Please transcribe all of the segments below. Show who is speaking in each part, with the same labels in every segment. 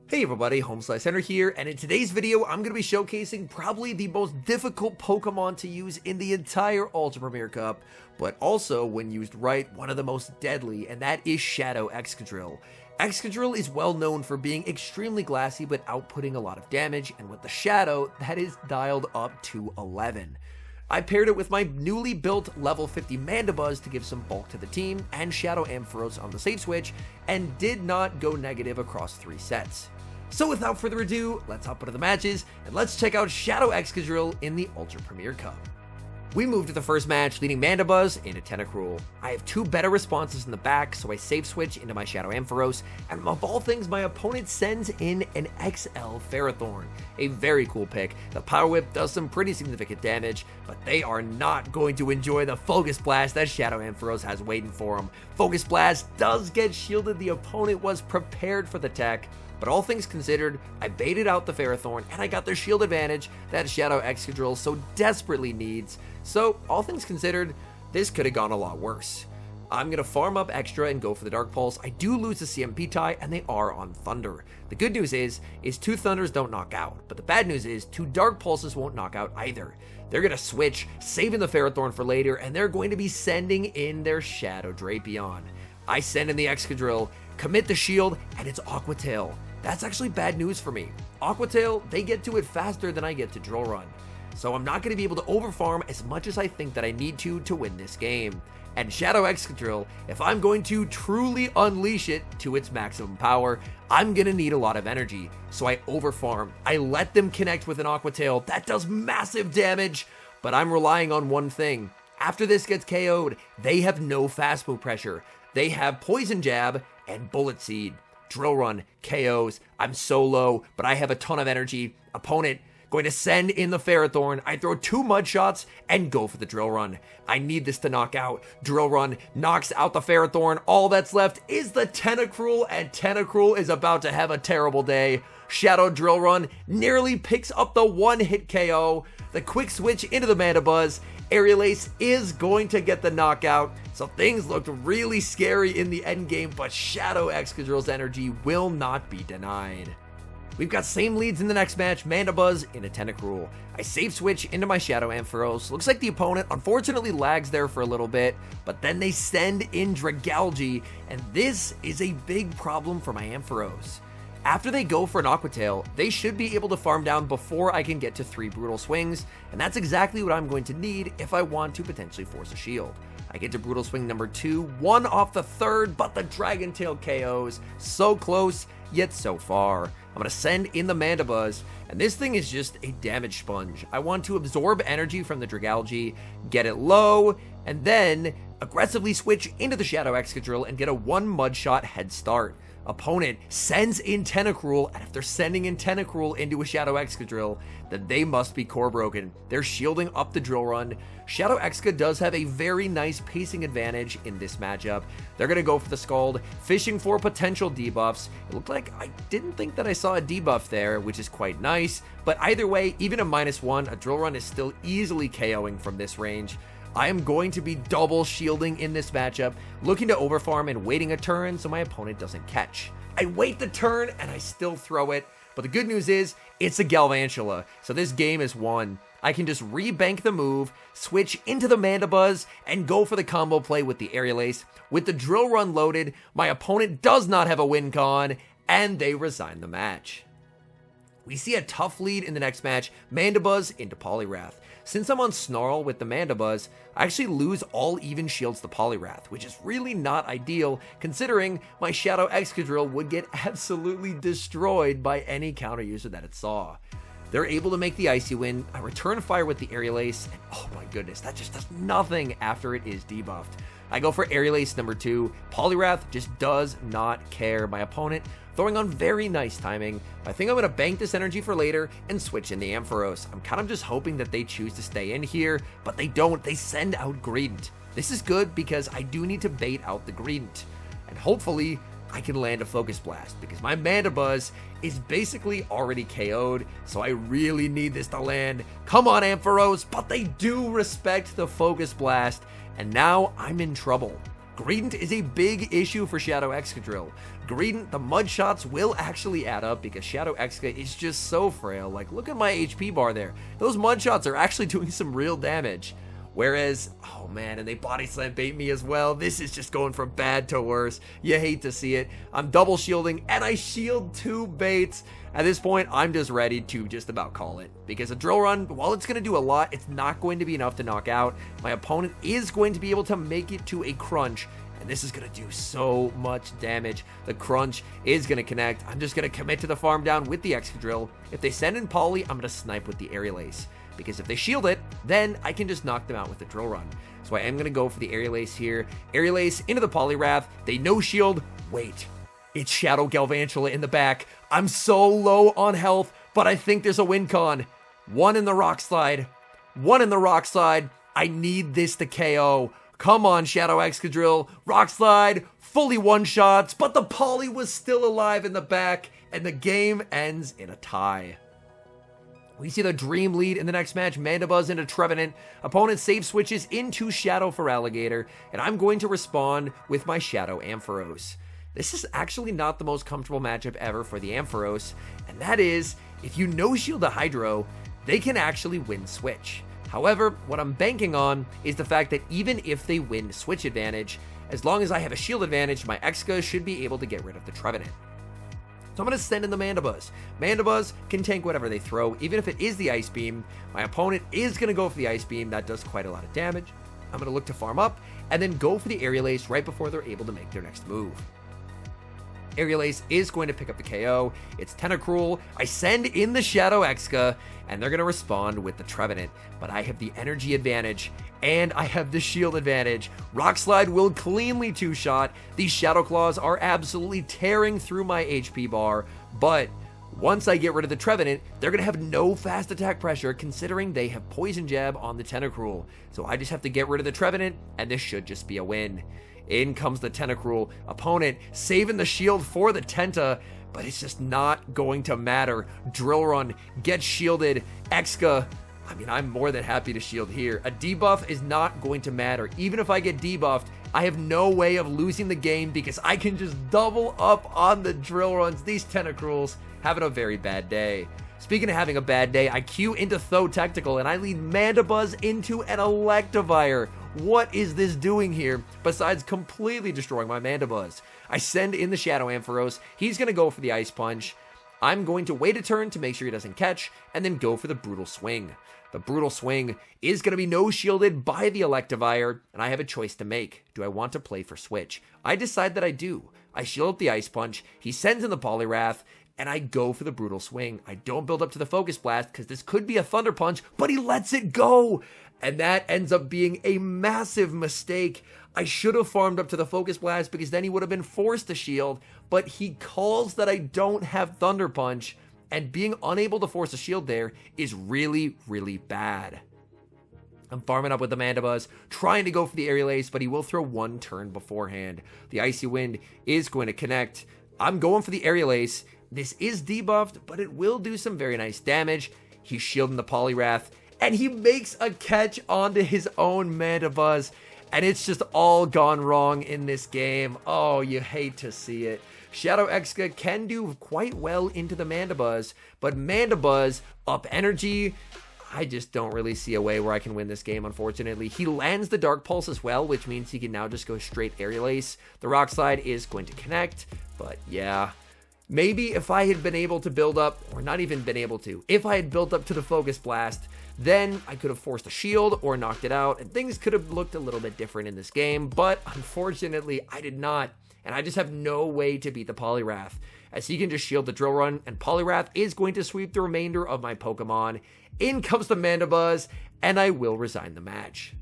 Speaker 1: Hey everybody, HomeSliceHenry here, and in today's video, I'm going to be showcasing probably the most difficult Pokemon to use in the entire Ultra Premier Cup, but also, when used right, one of the most deadly, and that is Shadow Excadrill. Excadrill is well known for being extremely glassy, but outputting a lot of damage, and with the Shadow, that is dialed up to 11. I paired it with my newly built level 50 Mandibuzz to give some bulk to the team, and Shadow Ampharos on the save switch, and did not go negative across 3 sets. So without further ado, let's hop into the matches, and let's check out Shadow Excadrill in the Ultra Premier Cup. We move to the first match, leading Mandibuzz into TENTACRUEL. I have 2 better responses in the back, so I save switch into my Shadow Ampharos, and of all things, my opponent sends in an XL Ferrothorn. A very cool pick. The Power Whip does some pretty significant damage, but they are not going to enjoy the Focus Blast that Shadow Ampharos has waiting for them. Focus Blast does get shielded, the opponent was prepared for the tech, but all things considered, I baited out the Ferrothorn, and I got the shield advantage that Shadow Excadrill so desperately needs. So, all things considered, this could have gone a lot worse. I'm going to farm up extra and go for the Dark Pulse. I do lose the CMP tie, and they are on Thunder. The good news is 2 Thunders don't knock out, but the bad news is 2 Dark Pulses won't knock out either. They're going to switch, saving the Ferrothorn for later, and they're going to be sending in their Shadow Drapion. I send in the Excadrill, commit the shield, and it's Aqua Tail. That's actually bad news for me. Aqua Tail, they get to it faster than I get to Drill Run. So I'm not going to be able to overfarm as much as I think that I need to win this game. And Shadow Excadrill, if I'm going to truly unleash it to its maximum power, I'm going to need a lot of energy. So I overfarm. I let them connect with an Aqua Tail. That does massive damage, but I'm relying on one thing. After this gets KO'd, they have no fast move pressure. They have Poison Jab and Bullet Seed. Drill Run, KOs, I'm so low, but I have a ton of energy. Opponent, going to send in the Ferrothorn. I throw 2 Mud Shots and go for the Drill Run. I need this to knock out. Drill Run knocks out the Ferrothorn. All that's left is the Tentacruel, and Tentacruel is about to have a terrible day. Shadow Drill Run nearly picks up the 1-hit KO. The quick switch into the Mandibuzz. Aerial Ace is going to get the knockout, so things looked really scary in the endgame, but Shadow Excadrill's energy will not be denied. We've got same leads in the next match, Mandibuzz into Tentacruel. I save switch into my Shadow Ampharos. Looks like the opponent unfortunately lags there for a little bit, but then they send in Dragalge, and this is a big problem for my Ampharos. After they go for an Aqua Tail, they should be able to farm down before I can get to 3 Brutal Swings, and that's exactly what I'm going to need if I want to potentially force a shield. I get to Brutal Swing number 2, 1 off the 3rd, but the Dragon Tail KOs. So close, yet so far. I'm going to send in the Mandibuzz, and this thing is just a damage sponge. I want to absorb energy from the Dragalge, get it low, and then aggressively switch into the Shadow Excadrill and get a 1 Mud Shot head start. Opponent sends in Tentacruel, and if they're sending in Tentacruel into a Shadow Excadrill, then they must be core broken. They're shielding up the Drill Run. Shadow Exca does have a very nice pacing advantage in this matchup. They're going to go for the Scald, fishing for potential debuffs. It looked like I didn't think that I saw a debuff there, which is quite nice, but either way, even a -1, a Drill Run is still easily KOing from this range. I am going to be double shielding in this matchup, looking to overfarm and waiting a turn so my opponent doesn't catch. I wait the turn and I still throw it, but the good news is it's a Galvantula, so this game is won. I can just rebank the move, switch into the Mandibuzz, and go for the combo play with the Aerial Ace. With the Drill Run loaded, my opponent does not have a win con, and they resign the match. We see a tough lead in the next match, Mandibuzz into Poliwrath. Since I'm on Snarl with the Mandibuzz, I actually lose all even shields to Poliwrath, which is really not ideal considering my Shadow Excadrill would get absolutely destroyed by any counter user that it saw. They're able to make the Icy Wind, I return fire with the Aerial Ace, and oh my goodness, that just does nothing after it is debuffed. I go for Aerial Ace number 2, Poliwrath just does not care. My opponent throwing on very nice timing. I think I'm going to bank this energy for later and switch in the Ampharos. I'm kind of just hoping that they choose to stay in here, but they don't. They send out Greedent. This is good because I do need to bait out the Greedent, and hopefully I can land a Focus Blast because my Mandibuzz is basically already KO'd, so I really need this to land. Come on, Ampharos, but they do respect the Focus Blast, and now I'm in trouble. Greedent is a big issue for Shadow Excadrill. Greedent, the mud shots will actually add up because Shadow Exca is just so frail. Like, look at my HP bar there. Those mud shots are actually doing some real damage. Whereas, oh man, and they body slam bait me as well. This is just going from bad to worse. You hate to see it. I'm double shielding and I shield 2 baits. At this point, I'm just ready to just about call it. Because a drill run, while it's going to do a lot, it's not going to be enough to knock out. My opponent is going to be able to make it to a crunch. And this is going to do so much damage. The crunch is going to connect. I'm just going to commit to the farm down with the Excadrill. If they send in Poly, I'm going to snipe with the Aerial Ace. Because if they shield it, then I can just knock them out with the drill run. So I am going to go for the Aerial Ace here. Aerial Ace into the Poliwrath. They no shield. Wait. It's Shadow Galvantula in the back. I'm so low on health, but I think there's a win con. 1 in the Rock Slide. 1 in the Rock Slide. I need this to KO. Come on, Shadow Excadrill. Rock Slide. Fully one-shots, but the Poly was still alive in the back, and the game ends in a tie. We see the Dream lead in the next match, Mandibuzz into Trevenant. Opponent save switches into Shadow for Alligator, and I'm going to respond with my Shadow Ampharos. This is actually not the most comfortable matchup ever for the Ampharos, and that is, if you no-shield a Hydro, they can actually win Switch. However, what I'm banking on is the fact that even if they win Switch advantage, as long as I have a shield advantage, my Exca should be able to get rid of the Trevenant. So I'm going to send in the Mandibuzz. Mandibuzz can tank whatever they throw, even if it is the Ice Beam. My opponent is going to go for the Ice Beam. That does quite a lot of damage. I'm going to look to farm up, and then go for the Aerial Ace right before they're able to make their next move. Aerial Ace is going to pick up the KO. It's Tentacruel. I send in the Shadow Exca, and they're going to respond with the Trevenant. But I have the energy advantage, and I have the shield advantage. Rock Slide will cleanly two-shot. These Shadow Claws are absolutely tearing through my HP bar, but once I get rid of the Trevenant, they're going to have no fast attack pressure considering they have Poison Jab on the Tentacruel. So I just have to get rid of the Trevenant, and this should just be a win. In comes the Tentacruel. Opponent saving the shield for the Tenta, but it's just not going to matter. Drill Run gets shielded. Exca, I mean, I'm more than happy to shield here. A debuff is not going to matter. Even if I get debuffed, I have no way of losing the game because I can just double up on the Drill Runs. These Tentacruels having a very bad day. Speaking of having a bad day, I queue into Tho Tactical and I lead Mandibuzz into an Electivire. What is this doing here besides completely destroying my Mandibuzz? I send in the Shadow Ampharos. He's going to go for the Ice Punch. I'm going to wait a turn to make sure he doesn't catch and then go for the Brutal Swing. The Brutal Swing is going to be no-shielded by the Electivire, and I have a choice to make. Do I want to play for Switch? I decide that I do. I shield up the Ice Punch, he sends in the Poliwrath, and I go for the Brutal Swing. I don't build up to the Focus Blast because this could be a Thunder Punch, but he lets it go! And that ends up being a massive mistake. I should have farmed up to the Focus Blast because then he would have been forced to shield, but he calls that I don't have Thunder Punch, and being unable to force a shield there is really, really bad. I'm farming up with the Mandibuzz, trying to go for the Aerial Ace, but he will throw one turn beforehand. The Icy Wind is going to connect. I'm going for the Aerial Ace. This is debuffed, but it will do some very nice damage. He's shielding the Poliwrath, and he makes a catch onto his own Mandibuzz, and it's just all gone wrong in this game. Oh, you hate to see it. Shadow Exca can do quite well into the Mandibuzz, but Mandibuzz up energy. I just don't really see a way where I can win this game, unfortunately. He lands the Dark Pulse as well, which means he can now just go straight Aerial Ace. The Rock Slide is going to connect, but yeah. Maybe if I had been able to build up, or not even been able to, if I had built up to the Focus Blast, then I could have forced a shield or knocked it out, and things could have looked a little bit different in this game, but unfortunately, I did not. And I just have no way to beat the Poliwrath, as he can just shield the Drill Run, and Poliwrath is going to sweep the remainder of my Pokemon. In comes the Mandibuzz, and I will resign the match.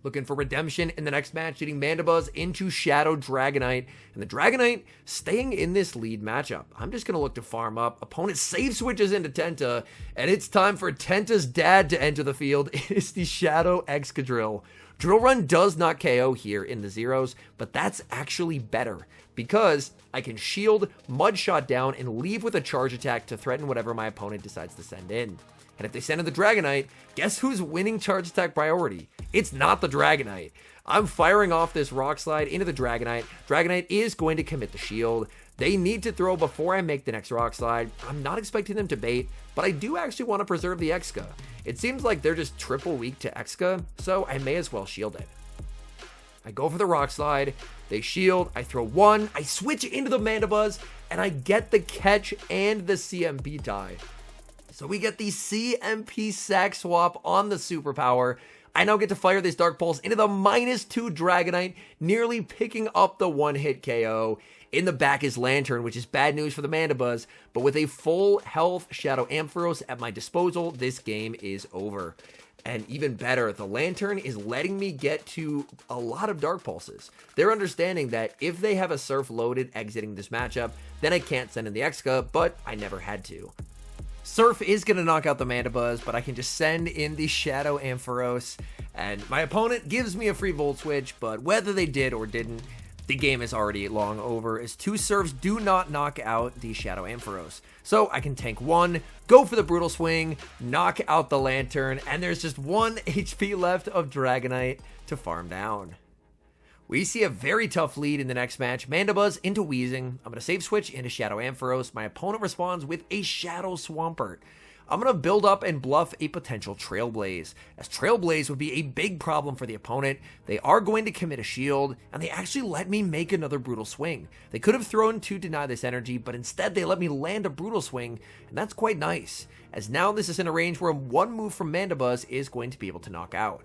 Speaker 1: Looking for redemption in the next match, leading Mandibuzz into Shadow Dragonite, and the Dragonite staying in this lead matchup. I'm just going to look to farm up. Opponent save switches into Tenta, and it's time for Tenta's dad to enter the field. It is the Shadow Excadrill. Drill Run does not KO here in the zeros, but that's actually better because I can shield, Mud Shot down, and leave with a charge attack to threaten whatever my opponent decides to send in. And if they send in the Dragonite, guess who's winning charge attack priority? It's not the Dragonite. I'm firing off this Rock Slide into the Dragonite. Dragonite is going to commit the shield. They need to throw before I make the next Rock Slide. I'm not expecting them to bait, but I do actually want to preserve the Exca. It seems like they're just triple weak to Exca, so I may as well shield it. I go for the Rock Slide, they shield, I throw one, I switch into the Mandibuzz, and I get the catch and the CMP tie. So we get the CMP sack swap on the superpower. I now get to fire this Dark Pulse into the -2 Dragonite, nearly picking up the one-hit KO. In the back is Lantern, which is bad news for the Mandibuzz, but with a full health Shadow Ampharos at my disposal, this game is over. And even better, the Lantern is letting me get to a lot of Dark Pulses. They're understanding that if they have a Surf loaded exiting this matchup, then I can't send in the Exca, but I never had to. Surf is going to knock out the Mandibuzz, but I can just send in the Shadow Ampharos, and my opponent gives me a free Volt Switch, but whether they did or didn't, the game is already long over, as 2 Surfs do not knock out the Shadow Ampharos. So I can tank 1, go for the Brutal Swing, knock out the Lantern, and there's just 1 HP left of Dragonite to farm down. We see a very tough lead in the next match. Mandibuzz into Weezing. I'm going to save switch into Shadow Ampharos. My opponent responds with a Shadow Swampert. I'm going to build up and bluff a potential Trailblaze, as Trailblaze would be a big problem for the opponent. They are going to commit a shield, and they actually let me make another Brutal Swing. They could have thrown to deny this energy, but instead they let me land a Brutal Swing, and that's quite nice, as now this is in a range where one move from Mandibuzz is going to be able to knock out.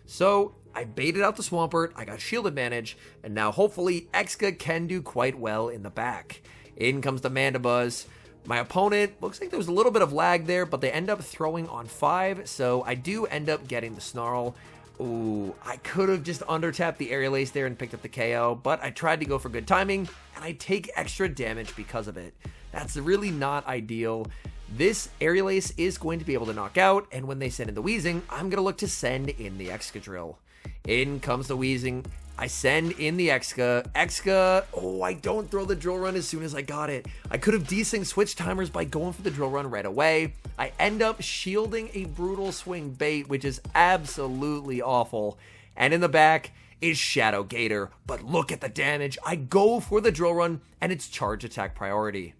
Speaker 1: So I baited out the Swampert, I got shield advantage, and now hopefully Exca can do quite well in the back. In comes the Mandibuzz. My opponent, looks like there was a little bit of lag there, but they end up throwing on 5, so I do end up getting the Snarl. Ooh, I could have just undertapped the Aerial Ace there and picked up the KO, but I tried to go for good timing, and I take extra damage because of it. That's really not ideal. This Aerial Ace is going to be able to knock out, and when they send in the Weezing, I'm going to look to send in the Excadrill. In comes the Weezing. I send in the Exca. Oh, I don't throw the Drill Run as soon as I got it. I could have desynced switch timers by going for the Drill Run right away. I end up shielding a Brutal Swing bait, which is absolutely awful. And in the back is Shadow Gator. But look at the damage. I go for the Drill Run, and it's charge attack priority.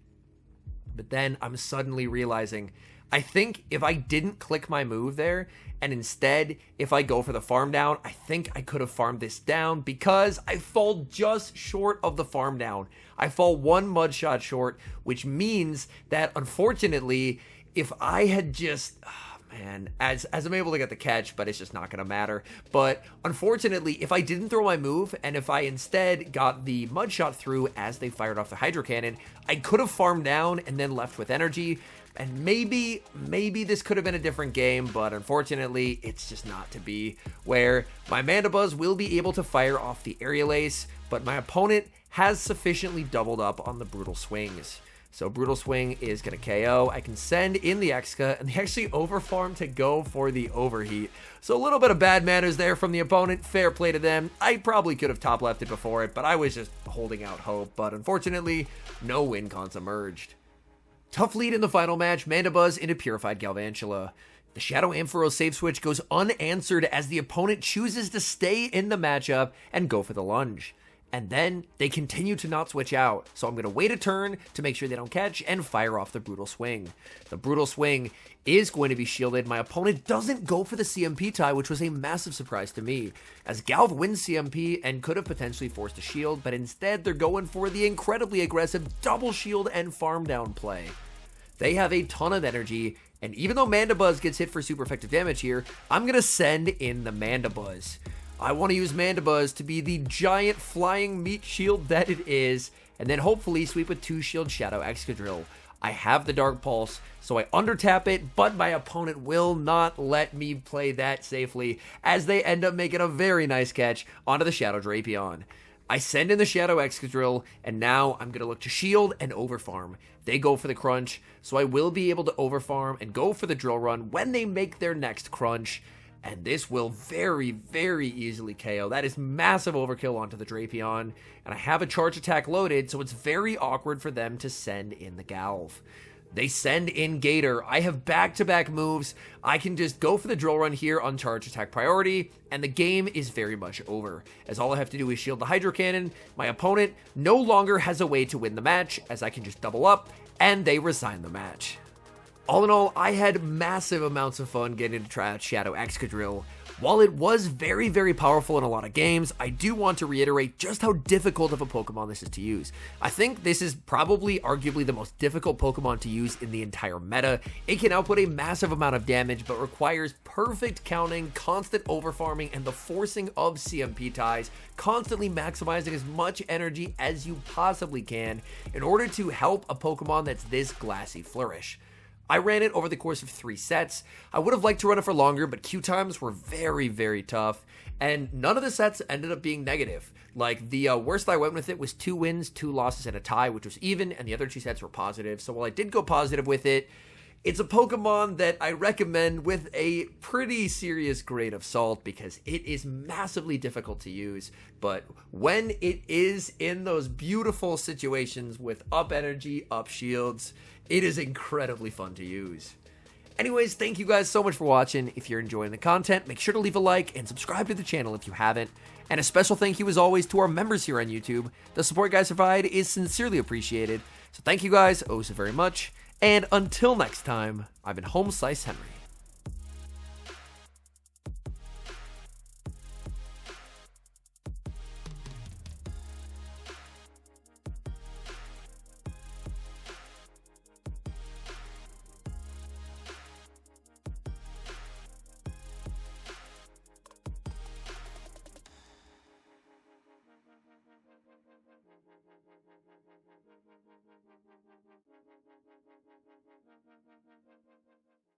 Speaker 1: But then I'm suddenly realizing, I think if I didn't click my move there, and instead, if I go for the farm down, I think I could have farmed this down, because I fall just short of the farm down. I fall 1 mud shot short, which means that unfortunately, if I had just... man, as I'm able to get the catch, but it's just not going to matter. But unfortunately, if I didn't throw my move, and if I instead got the mud shot through as they fired off the Hydro Cannon, I could have farmed down and then left with energy. And maybe this could have been a different game, but unfortunately, it's just not to be, where my Mandibuzz will be able to fire off the Aerial Ace, but my opponent has sufficiently doubled up on the Brutal Swings. So Brutal Swing is going to KO. I can send in the Exca, and they actually overfarm to go for the Overheat. So a little bit of bad manners there from the opponent. Fair play to them. I probably could have top lefted before it, but I was just holding out hope. But unfortunately, no win cons emerged. Tough lead in the final match. Mandibuzz into Purified Galvantula. The Shadow Ampharos save switch goes unanswered as the opponent chooses to stay in the matchup and go for the lunge. And then they continue to not switch out, so I'm going to wait a turn to make sure they don't catch and fire off the Brutal Swing. The Brutal Swing is going to be shielded. My opponent doesn't go for the CMP tie, which was a massive surprise to me, as Galv wins CMP and could have potentially forced a shield, but instead they're going for the incredibly aggressive double shield and farm down play. They have a ton of energy, and even though Mandibuzz gets hit for super effective damage here, I'm going to send in the Mandibuzz. I want to use Mandibuzz to be the giant flying meat shield that it is, and then hopefully sweep with 2 shield Shadow Excadrill. I have the Dark Pulse, so I undertap it, but my opponent will not let me play that safely, as they end up making a very nice catch onto the Shadow Drapion. I send in the Shadow Excadrill, and now I'm going to look to shield and overfarm. They go for the crunch, so I will be able to overfarm and go for the Drill Run when they make their next crunch. And this will very, very easily KO. That is massive overkill onto the Drapion. And I have a charge attack loaded, so it's very awkward for them to send in the Galv. They send in Gator. I have back-to-back moves. I can just go for the drill run here on charge attack priority, and the game is very much over, as all I have to do is shield the Hydro Cannon. My opponent no longer has a way to win the match, as I can just double up, and they resign the match. All in all, I had massive amounts of fun getting to try out Shadow Excadrill. While it was very, very powerful in a lot of games, I do want to reiterate just how difficult of a Pokemon this is to use. I think this is probably arguably the most difficult Pokemon to use in the entire meta. It can output a massive amount of damage, but requires perfect counting, constant overfarming, and the forcing of CMP ties, constantly maximizing as much energy as you possibly can in order to help a Pokemon that's this glassy flourish. I ran it over the course of 3 sets. I would have liked to run it for longer, but queue times were very, very tough, and none of the sets ended up being negative. Like, the worst I went with it was 2 wins, 2 losses, and a tie, which was even, and the other 2 sets were positive. So while I did go positive with it, it's a Pokemon that I recommend with a pretty serious grain of salt because it is massively difficult to use. But when it is in those beautiful situations with up energy, up shields, it is incredibly fun to use. Anyways, thank you guys so much for watching. If you're enjoying the content, make sure to leave a like and subscribe to the channel if you haven't. And a special thank you as always to our members here on YouTube. The support you guys provide is sincerely appreciated. So thank you guys oh so very much. And until next time, I've been HomeSliceHenry.